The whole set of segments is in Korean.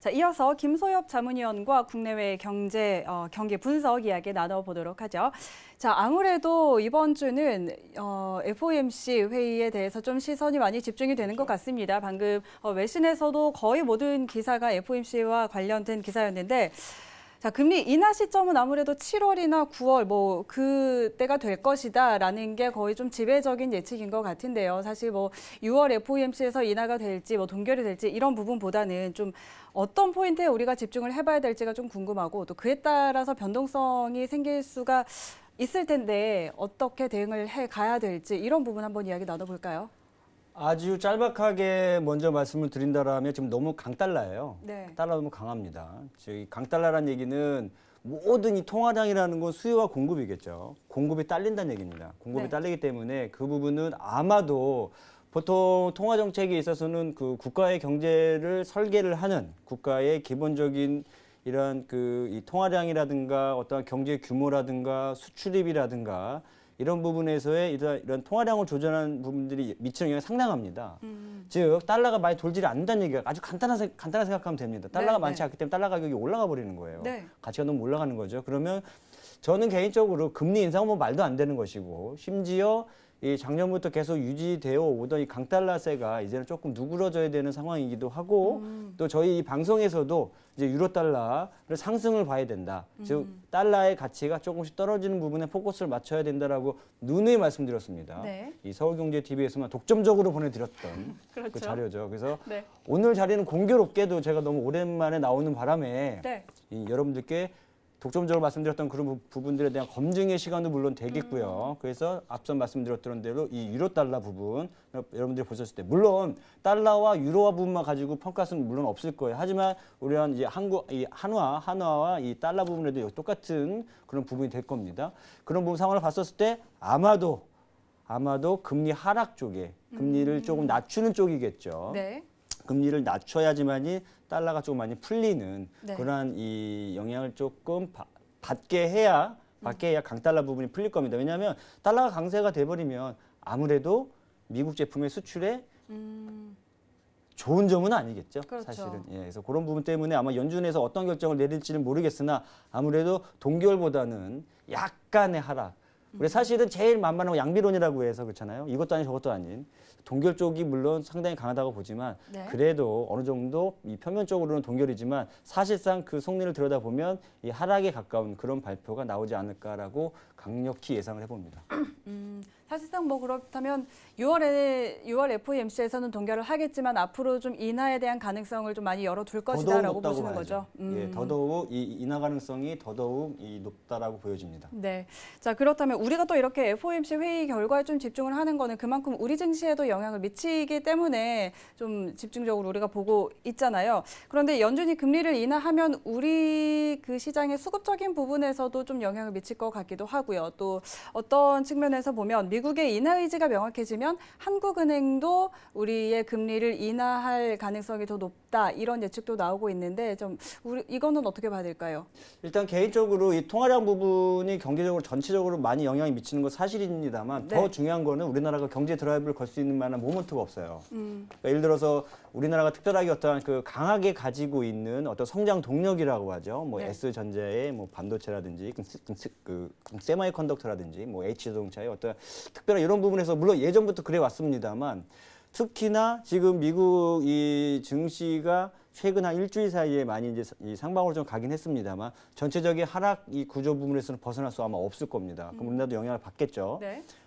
자, 이어서 김소엽 자문위원과 국내외 경기 분석 이야기 나눠보도록 하죠. 자, 아무래도 이번 주는 FOMC 회의에 대해서 좀 시선이 많이 집중이 되는 것 같습니다. 방금 외신에서도 거의 모든 기사가 FOMC와 관련된 기사였는데, 자, 금리 인하 시점은 아무래도 7월이나 9월 그때가 될 것이다라는 게 거의 좀 지배적인 예측인 것 같은데요. 사실 6월 FOMC에서 인하가 될지 동결이 될지 이런 부분보다는 좀 어떤 포인트에 우리가 집중을 해봐야 될지가 좀 궁금하고, 또 그에 따라서 변동성이 생길 수가 있을 텐데 어떻게 대응을 해 가야 될지 이런 부분 한번 이야기 나눠볼까요? 아주 짤막하게 먼저 말씀을 드린다라면 지금 너무 강달러예요. 네. 달러 너무 강합니다. 즉 강달러라는 얘기는 모든 이 통화량이라는 건 수요와 공급이겠죠. 공급이 딸린다는 얘기입니다. 공급이 딸리기 때문에 그 부분은 아마도 보통 통화 정책에 있어서는 그 국가의 경제를 설계를 하는 국가의 기본적인 이런 이 통화량이라든가 어떤 경제 규모라든가 수출입이라든가 이런 부분에서의 이런 통화량을 조절하는 부분들이 미치는 영향이 상당합니다. 즉 달러가 많이 돌지를 않는다는 얘기가 아주 간단하게 생각하면 됩니다. 달러가 많지 않기 때문에 달러 가격이 올라가 버리는 거예요. 가치가 너무 올라가는 거죠. 그러면 저는 개인적으로 금리 인상은 말도 안 되는 것이고, 심지어 이 작년부터 계속 유지되어 오던 이 강달러세가 이제는 조금 누그러져야 되는 상황이기도 하고, 또 저희 이 방송에서도 이제 유로 달러를 상승을 봐야 된다. 즉 달러의 가치가 조금씩 떨어지는 부분에 포커스를 맞춰야 된다라고 누누이 말씀드렸습니다. 이 서울경제TV에서만 독점적으로 보내드렸던 그렇죠. 그 자료죠. 그래서 오늘 자리는 공교롭게도 제가 너무 오랜만에 나오는 바람에 여러분들께 독점적으로 말씀드렸던 그런 부분들에 대한 검증의 시간도 물론 되겠고요. 그래서 앞선 말씀드렸던 대로 이 유로 달러 부분 여러분들이 보셨을 때, 물론 달러와 유로화 부분만 가지고 평가는 물론 없을 거예요. 하지만 우리는 이제 한화와 이 달러 부분에도 똑같은 그런 부분이 될 겁니다. 그런 부분 상황을 봤었을 때 아마도 금리 하락 쪽에 금리를 조금 낮추는 쪽이겠죠. 금리를 낮춰야지만이 달러가 좀 많이 풀리는 그러한 이 영향을 조금 받게 해야 강달러 부분이 풀릴 겁니다. 왜냐하면 달러가 강세가 돼버리면 아무래도 미국 제품의 수출에 좋은 점은 아니겠죠. 그렇죠. 사실은. 그래서 그런 부분 때문에 아마 연준에서 어떤 결정을 내릴지는 모르겠으나 아무래도 동결보다는 약간의 하락. 우리 사실은 제일 만만한 건 양비론이라고 해서 그렇잖아요. 이것도 아닌 저것도 아닌. 동결 쪽이 물론 상당히 강하다고 보지만 그래도 어느 정도 이 표면적으로는 동결이지만 사실상 그 속내를 들여다보면 이 하락에 가까운 그런 발표가 나오지 않을까라고 강력히 예상을 해봅니다. 사실상 그렇다면 6월 FOMC에서는 동결을 하겠지만 앞으로 좀 인하에 대한 가능성을 좀 많이 열어둘 것이다라고 보시는 거죠. 더더욱 이 인하 가능성이 더더욱 높다라고 보여집니다. 네. 자, 그렇다면 우리가 또 이렇게 FOMC 회의 결과에 좀 집중을 하는 거는 그만큼 우리 증시에도 영향을 미치기 때문에 좀 집중적으로 우리가 보고 있잖아요. 그런데 연준이 금리를 인하하면 우리 그 시장의 수급적인 부분에서도 좀 영향을 미칠 것 같기도 하고요. 또 어떤 측면에서 보면 미국의 인하 의지가 명확해지면 한국은행도 우리의 금리를 인하할 가능성이 더 높다, 이런 예측도 나오고 있는데 이거는 어떻게 봐야 될까요? 일단 개인적으로 이 통화량 부분이 경제적으로 전체적으로 많이 영향이 미치는 건 사실입니다만 더 중요한 거는 우리나라가 경제 드라이브를 걸 수 있는 만한 모먼트가 없어요. 그러니까 예를 들어서 우리나라가 특별하게 어떤 강하게 가지고 있는 어떤 성장 동력이라고 하죠. S전자의 반도체라든지 세마이컨덕터라든지 H자동차의 어떤 특별한 이런 부분에서 물론 예전부터 그래 왔습니다만, 특히나 지금 미국 이 증시가 최근 한 일주일 사이에 많이 이제 이 상방으로 좀 가긴 했습니다만 전체적인 하락 이 구조 부분에서는 벗어날 수 아마 없을 겁니다. 그럼 우리나라도 영향을 받겠죠.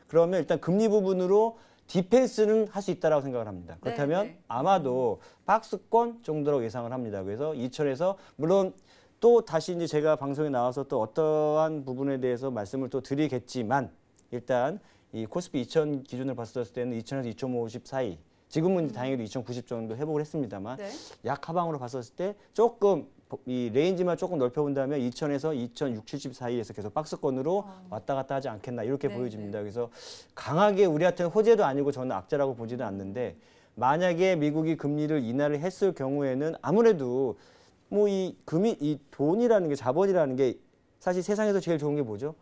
그러면 일단 금리 부분으로 디펜스는 할 수 있다라고 생각을 합니다. 그렇다면 아마도 박스권 정도라고 예상을 합니다. 그래서 2천에서 물론 또 다시 이제 제가 방송에 나와서 또 어떠한 부분에 대해서 말씀을 또 드리겠지만, 일단 이 코스피 2000 기준을 봤을 때는 2000에서 2050 사이, 지금은 다행히도 2090 정도 회복을 했습니다만 약 하방으로 봤었을 때 조금 이 레인지만 조금 넓혀본다면 2000에서 2060 사이에서 계속 박스권으로 왔다 갔다 하지 않겠나 이렇게 보여집니다. 그래서 강하게 우리한테는 호재도 아니고 저는 악재라고 보지는 않는데, 만약에 미국이 금리를 인하를 했을 경우에는 아무래도 이 돈이라는 게, 자본이라는 게 사실 세상에서 제일 좋은 게 뭐죠?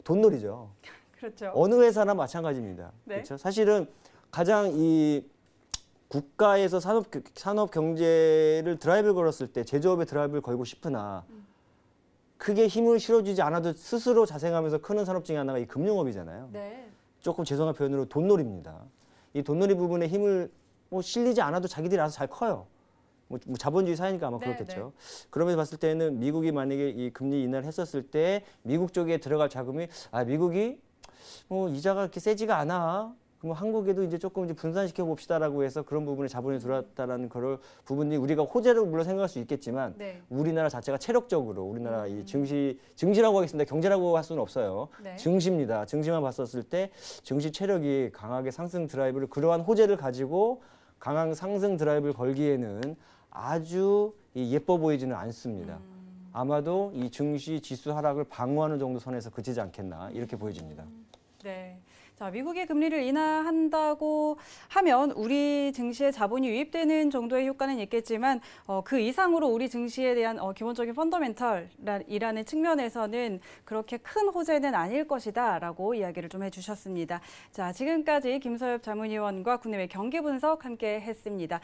돈놀이죠. 그렇죠. 어느 회사나 마찬가지입니다. 그렇죠? 사실은 가장 이 국가에서 산업 경제를 드라이브를 걸었을 때 제조업에 드라이브를 걸고 싶으나 크게 힘을 실어주지 않아도 스스로 자생하면서 크는 산업 중에 하나가 이 금융업이잖아요. 네. 조금 죄송한 표현으로 돈놀이입니다. 이 돈놀이 부분에 힘을 실리지 않아도 자기들이 알아서 잘 커요. 뭐 자본주의 사회니까 아마 네, 그렇겠죠. 그러면서 봤을 때는 미국이 만약에 이 금리 인하를 했었을 때 미국 쪽에 들어갈 자금이 미국이 이자가 그렇게 세지가 않아. 그럼 한국에도 이제 조금 이제 분산시켜 봅시다라고 해서 그런 부분에 자본이 들어왔다라는 그런 부분이 우리가 호재로 물론 생각할 수 있겠지만 네. 우리나라 자체가 체력적으로 우리나라 이 증시라고 하겠습니다. 경제라고 할 수는 없어요. 네. 증시입니다. 증시만 봤었을 때 증시 체력이 강하게 상승 드라이브를 그러한 호재를 가지고 강한 상승 드라이브를 걸기에는 아주 예뻐 보이지는 않습니다. 아마도 이 증시 지수 하락을 방어하는 정도 선에서 그치지 않겠나 이렇게 보여집니다. 네. 자, 미국이 금리를 인하한다고 하면 우리 증시에 자본이 유입되는 정도의 효과는 있겠지만 그 이상으로 우리 증시에 대한 기본적인 펀더멘털이라는 측면에서는 그렇게 큰 호재는 아닐 것이다라고 이야기를 좀 해주셨습니다. 자, 지금까지 김서엽 자문위원과 국내외 경기 분석 함께 했습니다.